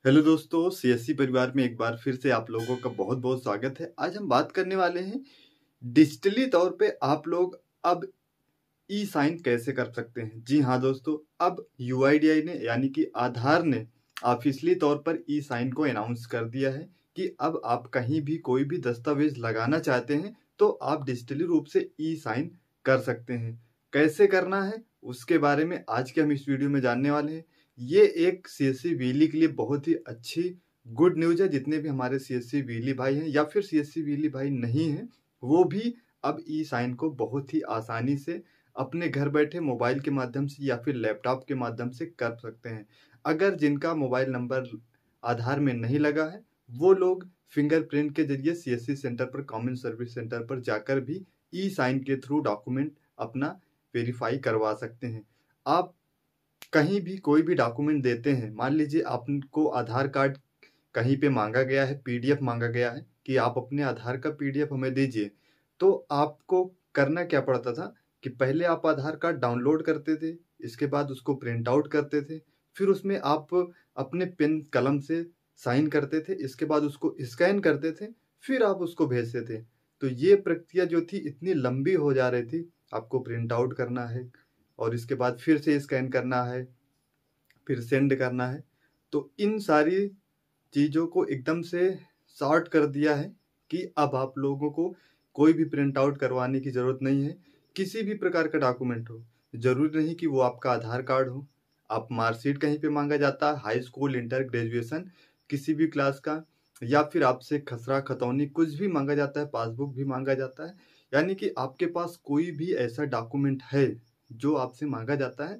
Hello दोस्तों, CSC परिवार में एक बार फिर से आप लोगों का बहुत बहुत स्वागत है। आज हम बात करने वाले हैं डिजिटली तौर पे आप लोग अब ई साइन कैसे कर सकते हैं। जी हाँ दोस्तों, अब यूआईडीआई ने यानी कि आधार ने ऑफिशियली तौर पर ई साइन को अनाउंस कर दिया है कि अब आप कहीं भी कोई भी दस्तावेज लगाना चाहते हैं तो आप डिजिटली रूप से ई साइन कर सकते हैं। कैसे करना है उसके बारे में आज के हम इस वीडियो में जानने वाले हैं। ये एक सीएससी वीली के लिए बहुत ही अच्छी गुड न्यूज है। जितने भी हमारे सीएससी वीली भाई हैं या फिर सीएससी वीली भाई नहीं हैं, वो भी अब ई साइन को बहुत ही आसानी से अपने घर बैठे मोबाइल के माध्यम से या फिर लैपटॉप के माध्यम से कर सकते हैं। अगर जिनका मोबाइल नंबर आधार में नहीं लगा है वो लोग फिंगरप्रिंट के जरिए सीएससी सेंटर पर, कॉमन सर्विस सेंटर पर जाकर भी ई साइन के थ्रू डॉक्यूमेंट अपना वेरीफाई करवा सकते हैं। आप कहीं भी कोई भी डॉक्यूमेंट देते हैं, मान लीजिए आपको आधार कार्ड कहीं पे मांगा गया है, पीडीएफ मांगा गया है कि आप अपने आधार का पीडीएफ हमें दीजिए, तो आपको करना क्या पड़ता था कि पहले आप आधार कार्ड डाउनलोड करते थे, इसके बाद उसको प्रिंट आउट करते थे, फिर उसमें आप अपने पेन कलम से साइन करते थे, इसके बाद उसको स्कैन करते थे, फिर आप उसको भेजते थे। तो ये प्रक्रिया जो थी इतनी लंबी हो जा रही थी। आपको प्रिंट आउट करना है और इसके बाद फिर से स्कैन करना है, फिर सेंड करना है। तो इन सारी चीज़ों को एकदम से शॉर्ट कर दिया है कि अब आप लोगों को कोई भी प्रिंट आउट करवाने की ज़रूरत नहीं है। किसी भी प्रकार का डॉक्यूमेंट हो, ज़रूरी नहीं कि वो आपका आधार कार्ड हो, आप मार्कशीट कहीं पे मांगा जाता है, हाई स्कूल, इंटर, ग्रेजुएशन किसी भी क्लास का, या फिर आपसे खसरा खतौनी कुछ भी मांगा जाता है, पासबुक भी मांगा जाता है, यानी कि आपके पास कोई भी ऐसा डॉक्यूमेंट है जो आपसे मांगा जाता है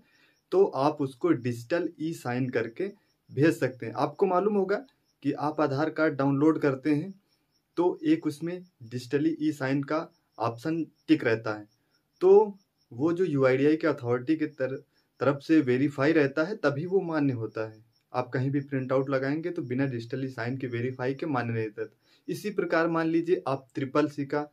तो आप उसको डिजिटल ई साइन करके भेज सकते हैं। आपको मालूम होगा कि आप आधार कार्ड डाउनलोड करते हैं तो एक उसमें डिजिटली ई साइन का ऑप्शन टिक रहता है, तो वो जो यूआईडीआई के अथॉरिटी की तरफ से वेरीफाई रहता है तभी वो मान्य होता है। आप कहीं भी प्रिंट आउट लगाएंगे तो बिना डिजिटली साइन के वेरीफाई के मान्य नहीं रहता। इसी प्रकार मान लीजिए आप ट्रिपल सी का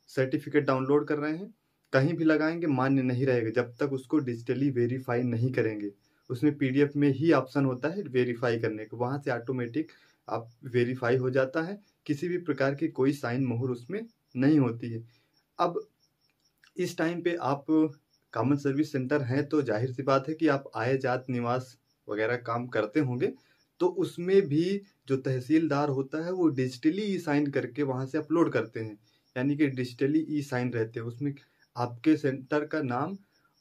सर्टिफिकेट डाउनलोड कर रहे हैं, कहीं भी लगाएंगे मान्य नहीं रहेगा जब तक उसको डिजिटली वेरीफाई नहीं करेंगे। उसमें पीडीएफ में ही ऑप्शन होता है वेरीफाई करने का, वहाँ से ऑटोमेटिक आप वेरीफाई हो जाता है, किसी भी प्रकार की कोई साइन मोहर उसमें नहीं होती है। अब इस टाइम पे आप कॉमन सर्विस सेंटर हैं तो जाहिर सी बात है कि आप आय जात निवास वगैरह काम करते होंगे, तो उसमें भी जो तहसीलदार होता है वो डिजिटली ई साइन करके वहाँ से अपलोड करते हैं, यानी कि डिजिटली ई साइन रहते हैं। उसमें आपके सेंटर का नाम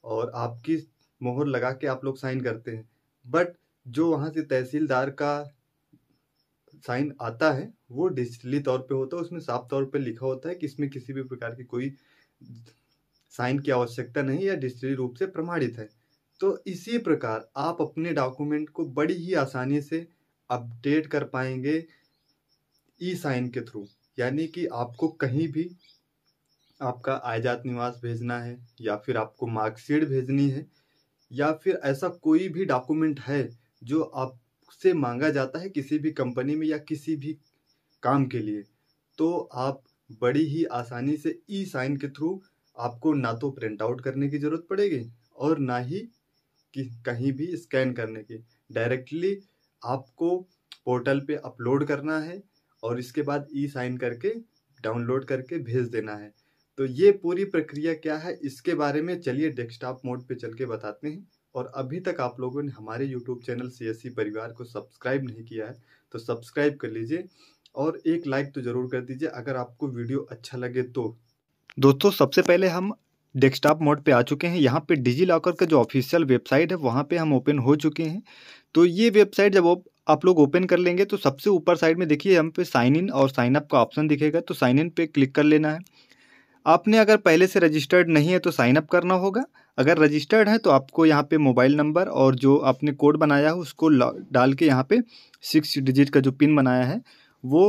और आपकी मोहर लगा के आप लोग साइन करते हैं, बट जो वहाँ से तहसीलदार का साइन आता है वो डिजिटली तौर पे होता है। उसमें साफ तौर पे लिखा होता है कि इसमें किसी भी प्रकार की कोई साइन की आवश्यकता नहीं या डिजिटली रूप से प्रमाणित है। तो इसी प्रकार आप अपने डॉक्यूमेंट को बड़ी ही आसानी से अपडेट कर पाएंगे ई साइन के थ्रू। यानी कि आपको कहीं भी आपका आयजात निवास भेजना है या फिर आपको मार्कशीट भेजनी है या फिर ऐसा कोई भी डॉक्यूमेंट है जो आपसे मांगा जाता है किसी भी कंपनी में या किसी भी काम के लिए, तो आप बड़ी ही आसानी से ई साइन के थ्रू आपको ना तो प्रिंट आउट करने की ज़रूरत पड़ेगी और ना ही कि कहीं भी स्कैन करने की। डायरेक्टली आपको पोर्टल पे अपलोड करना है और इसके बाद ई साइन करके डाउनलोड करके भेज देना है। तो ये पूरी प्रक्रिया क्या है इसके बारे में चलिए डेस्कटॉप मोड पे चल के बताते हैं। और अभी तक आप लोगों ने हमारे यूट्यूब चैनल सीएससी परिवार को सब्सक्राइब नहीं किया है तो सब्सक्राइब कर लीजिए और एक लाइक तो ज़रूर कर दीजिए अगर आपको वीडियो अच्छा लगे तो। दोस्तों सबसे पहले हम डेस्कटॉप मोड पे आ चुके हैं। यहाँ पे डिजी लॉकर का जो ऑफिशियल वेबसाइट है वहाँ पे हम ओपन हो चुके हैं। तो ये वेबसाइट जब आप लोग ओपन कर लेंगे तो सबसे ऊपर साइड में देखिए हम पे साइन इन और साइन अप का ऑप्शन दिखेगा, तो साइन इन पे क्लिक कर लेना है। आपने अगर पहले से रजिस्टर्ड नहीं है तो साइन अप करना होगा, अगर रजिस्टर्ड है तो आपको यहाँ पे मोबाइल नंबर और जो आपने कोड बनाया है उसको डाल के यहाँ पे 6 डिजिट का जो पिन बनाया है वो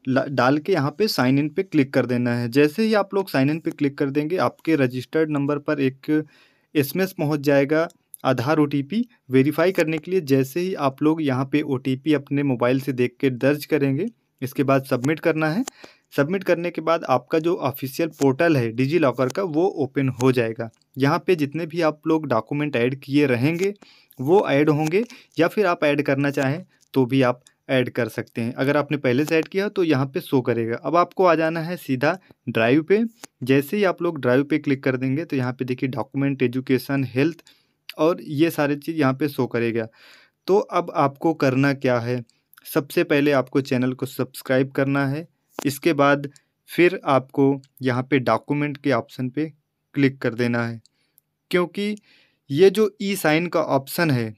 डाल के यहाँ पे साइन इन पे क्लिक कर देना है। जैसे ही आप लोग साइन इन पे क्लिक कर देंगे आपके रजिस्टर्ड नंबर पर एक एसएमएस पहुँच जाएगा आधार ओटीपी वेरीफाई करने के लिए। जैसे ही आप लोग यहाँ पे ओटीपी अपने मोबाइल से देख के दर्ज करेंगे, इसके बाद सबमिट करना है। सबमिट करने के बाद आपका जो ऑफिशियल पोर्टल है डिजी लॉकर का वो ओपन हो जाएगा। यहाँ पे जितने भी आप लोग डॉक्यूमेंट ऐड किए रहेंगे वो ऐड होंगे, या फिर आप ऐड करना चाहें तो भी आप ऐड कर सकते हैं। अगर आपने पहले से ऐड किया तो यहाँ पे शो करेगा। अब आपको आ जाना है सीधा ड्राइव पे। जैसे ही आप लोग ड्राइव पे क्लिक कर देंगे तो यहाँ पे देखिए डॉक्यूमेंट, एजुकेशन, हेल्थ और ये सारे चीज़ यहाँ पे शो करेगा। तो अब आपको करना क्या है, सबसे पहले आपको चैनल को सब्सक्राइब करना है। इसके बाद फिर आपको यहाँ पे डॉक्यूमेंट के ऑप्शन पे क्लिक कर देना है, क्योंकि ये जो ई साइन का ऑप्शन है,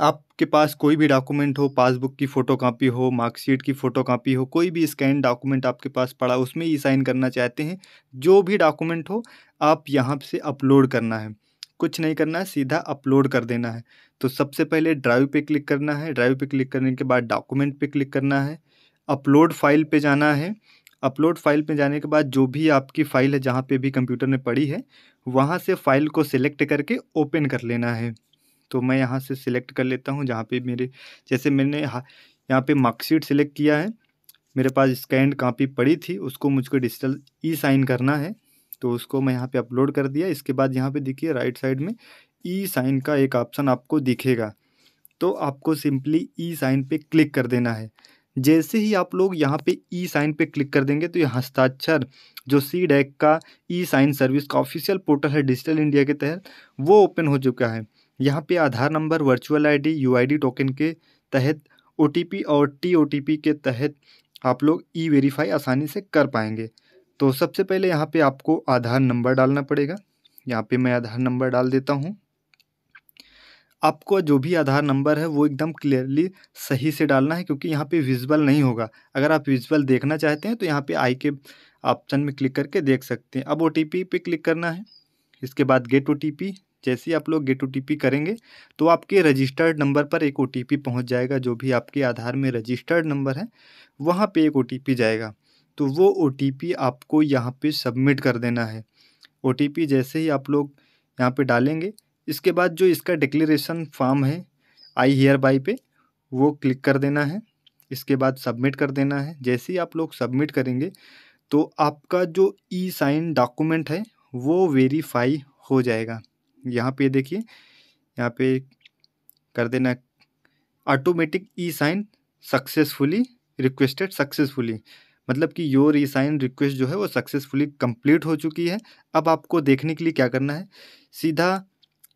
आपके पास कोई भी डॉक्यूमेंट हो, पासबुक की फ़ोटोकॉपी हो, मार्कशीट की फ़ोटोकॉपी हो, कोई भी स्कैन डॉक्यूमेंट आपके पास पड़ा, उसमें ई साइन करना चाहते हैं, जो भी डॉक्यूमेंट हो आप यहाँ से अपलोड करना है। कुछ नहीं करना है, सीधा अपलोड कर देना है। तो सबसे पहले ड्राइव पे क्लिक करना है। ड्राइव पे क्लिक करने के बाद डॉक्यूमेंट पे क्लिक करना है, अपलोड फाइल पे जाना है। अपलोड फाइल पे जाने के बाद जो भी आपकी फ़ाइल है, जहाँ पे भी कंप्यूटर में पड़ी है, वहाँ से फ़ाइल को सिलेक्ट करके ओपन कर लेना है। तो मैं यहाँ से सिलेक्ट कर लेता हूँ, जहाँ पे मेरे जैसे मैंने यहाँ पे मार्कशीट सिलेक्ट किया है, मेरे पास स्कैन्ड कॉपी पड़ी थी, उसको मुझको डिजिटल ई साइन करना है, तो उसको मैं यहाँ पे अपलोड कर दिया। इसके बाद यहाँ पे देखिए राइट साइड में ई साइन का एक ऑप्शन आपको दिखेगा, तो आपको सिंपली ई साइन पे क्लिक कर देना है। जैसे ही आप लोग यहाँ पे ई साइन पे क्लिक कर देंगे तो ये हस्ताक्षर जो CDAC का ई साइन सर्विस का ऑफिशियल पोर्टल है डिजिटल इंडिया के तहत, वो ओपन हो चुका है। यहाँ पे Aadhaar number, virtual ID, UID token के तहत ओटीपी और TOTP के तहत आप लोग ई वेरीफाई आसानी से कर पाएंगे। तो सबसे पहले यहाँ पे आपको आधार नंबर डालना पड़ेगा। यहाँ पे मैं आधार नंबर डाल देता हूँ। आपको जो भी आधार नंबर है वो एकदम क्लियरली सही से डालना है, क्योंकि यहाँ पे विजुअल नहीं होगा। अगर आप विजुअल देखना चाहते हैं तो यहाँ पे आई के ऑप्शन में क्लिक करके देख सकते हैं। अब OTP पे क्लिक करना है। इसके बाद गेट OTP। जैसे ही आप लोग गेट OTP करेंगे तो आपके रजिस्टर्ड नंबर पर एक OTP पहुँच जाएगा। जो भी आपके आधार में रजिस्टर्ड नंबर है वहाँ पे एक OTP जाएगा, तो वो OTP आपको यहाँ पे सबमिट कर देना है। OTP जैसे ही आप लोग यहाँ पे डालेंगे, इसके बाद जो इसका डिक्लेरेशन फॉर्म है आई हियर बाई पे, वो क्लिक कर देना है। इसके बाद सबमिट कर देना है। जैसे ही आप लोग सबमिट करेंगे तो आपका जो ई साइन डॉक्यूमेंट है वो वेरीफाई हो जाएगा। यहाँ पे देखिए, यहाँ पे कर देना ऑटोमेटिक ई साइन सक्सेसफुली रिक्वेस्टेड सक्सेसफुली, मतलब कि योर ई साइन रिक्वेस्ट जो है वो सक्सेसफुली कंप्लीट हो चुकी है। अब आपको देखने के लिए क्या करना है, सीधा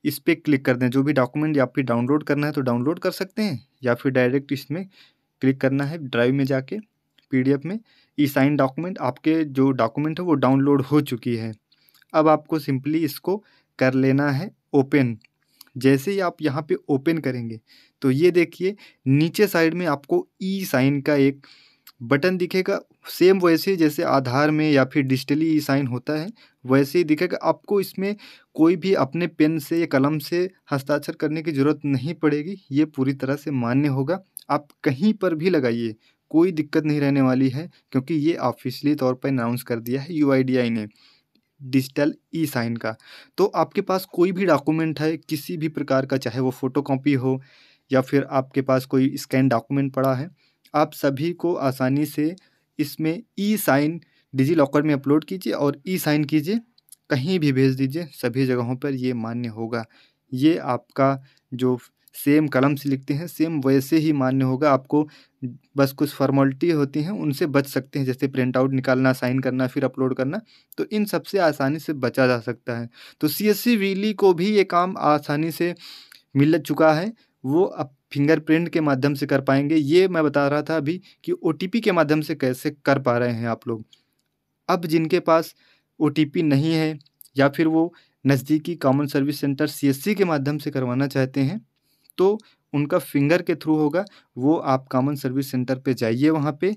इस पर क्लिक कर दें। जो भी डॉक्यूमेंट या फिर डाउनलोड करना है तो डाउनलोड कर सकते हैं, या फिर डायरेक्ट इसमें क्लिक करना है ड्राइव में जाके PDF में। ई साइन डॉक्यूमेंट, आपके जो डॉक्यूमेंट है वो डाउनलोड हो चुकी है। अब आपको सिंपली इसको कर लेना है ओपन। जैसे ही आप यहाँ पे ओपन करेंगे तो ये देखिए नीचे साइड में आपको ई साइन का एक बटन दिखेगा। सेम वैसे जैसे आधार में या फिर डिजिटली ई साइन होता है वैसे ही दिखेगा। आपको इसमें कोई भी अपने पेन से या कलम से हस्ताक्षर करने की ज़रूरत नहीं पड़ेगी। ये पूरी तरह से मान्य होगा। आप कहीं पर भी लगाइए, कोई दिक्कत नहीं रहने वाली है, क्योंकि ये ऑफिशियली तौर पर अनाउंस कर दिया है UIDAI ने डिजिटल ई साइन का। तो आपके पास कोई भी डॉक्यूमेंट है किसी भी प्रकार का, चाहे वो फ़ोटोकॉपी हो या फिर आपके पास कोई स्कैन डॉक्यूमेंट पड़ा है, आप सभी को आसानी से इसमें ई साइन डिजी लॉकर में अपलोड कीजिए और ई साइन कीजिए, कहीं भी भेज दीजिए, सभी जगहों पर ये मान्य होगा। ये आपका जो सेम कलम से लिखते हैं सेम वैसे ही मान्य होगा। आपको बस कुछ फॉर्मेलिटी होती हैं उनसे बच सकते हैं, जैसे प्रिंट आउट निकालना, साइन करना, फिर अपलोड करना, तो इन सब से आसानी से बचा जा सकता है। तो CSC विली को भी ये काम आसानी से मिल चुका है। वो अब फिंगरप्रिंट के माध्यम से कर पाएंगे। ये मैं बता रहा था अभी कि OTP के माध्यम से कैसे कर पा रहे हैं आप लोग। अब जिनके पास OTP नहीं है या फिर वो नज़दीकी कॉमन सर्विस सेंटर CSC के माध्यम से करवाना चाहते हैं, तो उनका फिंगर के थ्रू होगा। वो आप कॉमन सर्विस सेंटर पे जाइए, वहाँ पे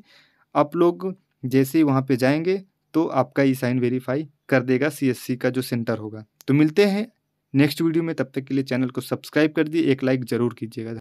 आप लोग जैसे ही वहाँ पे जाएंगे तो आपका ई साइन वेरीफाई कर देगा CSC का जो सेंटर होगा। तो मिलते हैं नेक्स्ट वीडियो में, तब तक के लिए चैनल को सब्सक्राइब कर दिए, एक लाइक ज़रूर कीजिएगा।